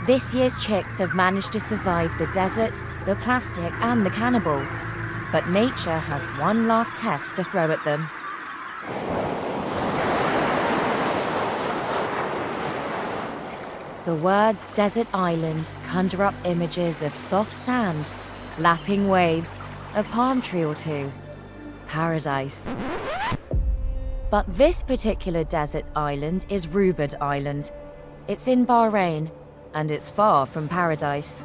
This year's chicks have managed to survive the desert, the plastic, and the cannibals. But nature has one last test to throw at them. The words desert island conjure up images of soft sand, lapping waves, a palm tree or two. Paradise. But this particular desert island is Rubud Island. It's in Bahrain, and it's far from paradise.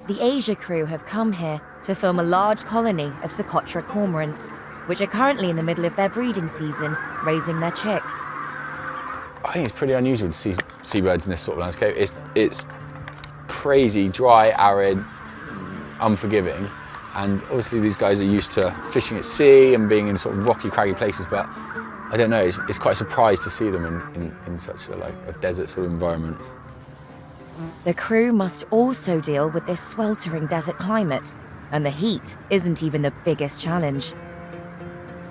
The Asia crew have come here to film a large colony of Socotra cormorants, which are currently in the middle of their breeding season, raising their chicks. I think it's pretty unusual to see seabirds in this sort of landscape. It's crazy, dry, arid, unforgiving. And obviously these guys are used to fishing at sea and being in sort of rocky, craggy places, but I don't know, it's quite a surprise to see them in such a desert sort of environment. The crew must also deal with this sweltering desert climate, and the heat isn't even the biggest challenge.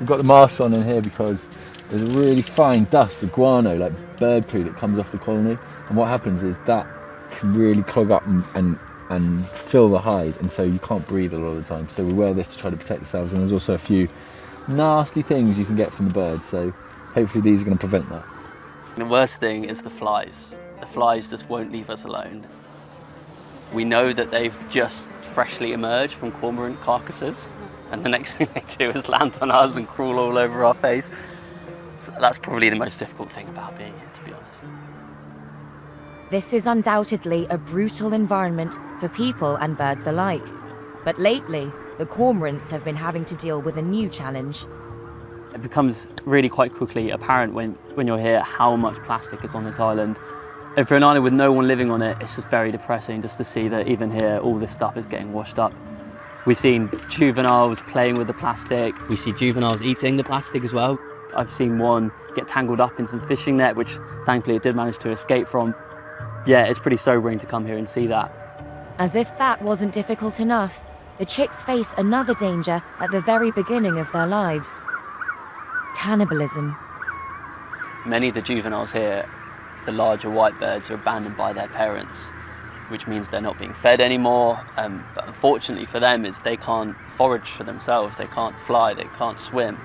We've got the masks on in here because there's a really fine dust, the guano, like bird poo that comes off the colony. And what happens is that can really clog up and fill the hide, and so you can't breathe a lot of the time. So we wear this to try to protect ourselves, and there's also a few nasty things you can get from the birds, so hopefully these are going to prevent that. The worst thing is the flies. The flies just won't leave us alone. We know that they've just freshly emerged from cormorant carcasses, and the next thing they do is land on us and crawl all over our face. So that's probably the most difficult thing about being here, to be honest. This is undoubtedly a brutal environment for people and birds alike. But lately, the cormorants have been having to deal with a new challenge. It becomes really quite quickly apparent when you're here how much plastic is on this island. And for an island with no one living on it, it's just very depressing just to see that even here, all this stuff is getting washed up. We've seen juveniles playing with the plastic. We see juveniles eating the plastic as well. I've seen one get tangled up in some fishing net, which thankfully it did manage to escape from. Yeah, it's pretty sobering to come here and see that. As if that wasn't difficult enough, the chicks face another danger at the very beginning of their lives. Cannibalism. Many of the juveniles here, the larger white birds, are abandoned by their parents, which means they're not being fed anymore. But unfortunately for them, is they can't forage for themselves, they can't fly, they can't swim,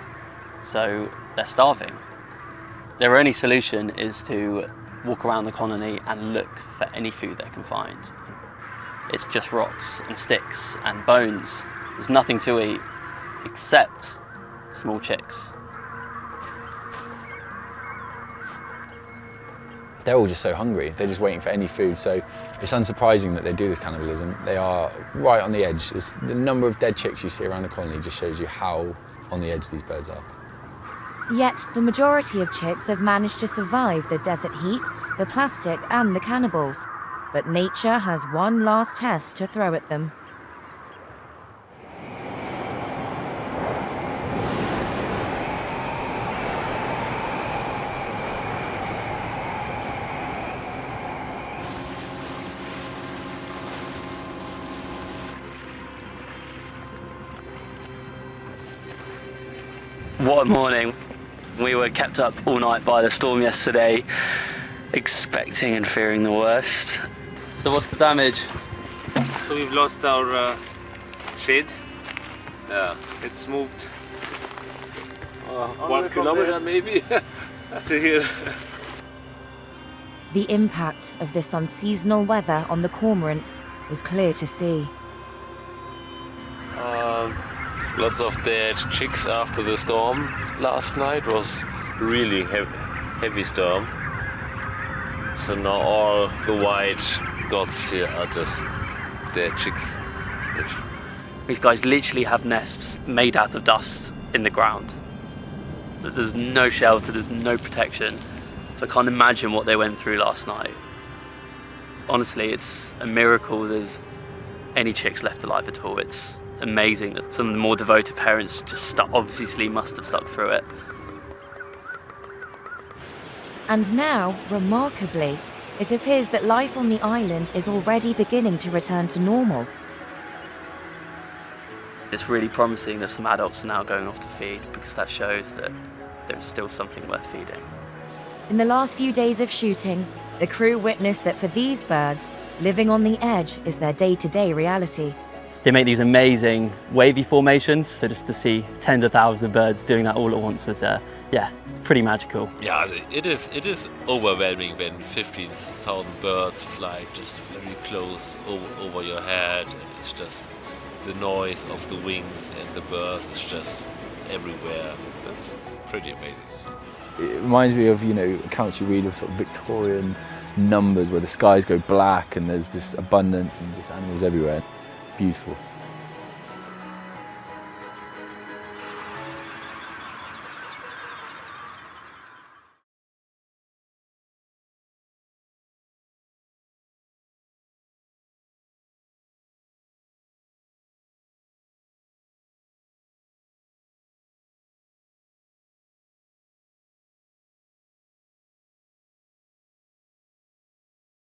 so they're starving. Their only solution is to walk around the colony and look for any food they can find. It's just rocks and sticks and bones. There's nothing to eat except small chicks. They're all just so hungry. They're just waiting for any food. So it's unsurprising that they do this cannibalism. They are right on the edge. The number of dead chicks you see around the colony just shows you how on the edge these birds are. Yet the majority of chicks have managed to survive the desert heat, the plastic, and the cannibals. But nature has one last test to throw at them. What a morning. We were kept up all night by the storm yesterday, expecting and fearing the worst. So what's the damage? So we've lost our shed. It's moved 1 kilometer maybe to here. The impact of this unseasonal weather on the cormorants is clear to see. Lots of dead chicks after the storm last night. Was really heavy storm. So now all the white dots here are just dead chicks. These guys literally have nests made out of dust in the ground. There's no shelter, there's no protection. So I can't imagine what they went through last night. Honestly, it's a miracle there's any chicks left alive at all. It's amazing that some of the more devoted parents just obviously must have stuck through it. And now, remarkably, it appears that life on the island is already beginning to return to normal. It's really promising that some adults are now going off to feed, because that shows that there's still something worth feeding. In the last few days of shooting, The crew witnessed that for these birds, living on the edge is their day-to-day reality. They make these amazing wavy formations, so just to see tens of thousands of birds doing that all at once was, yeah, it's pretty magical. Yeah, it is overwhelming when 15,000 birds fly just very close over your head, and it's just the noise of the wings and the birds is just everywhere. That's pretty amazing. It reminds me of, accounts you read of sort of Victorian numbers where the skies go black and there's just abundance and just animals everywhere. Beautiful.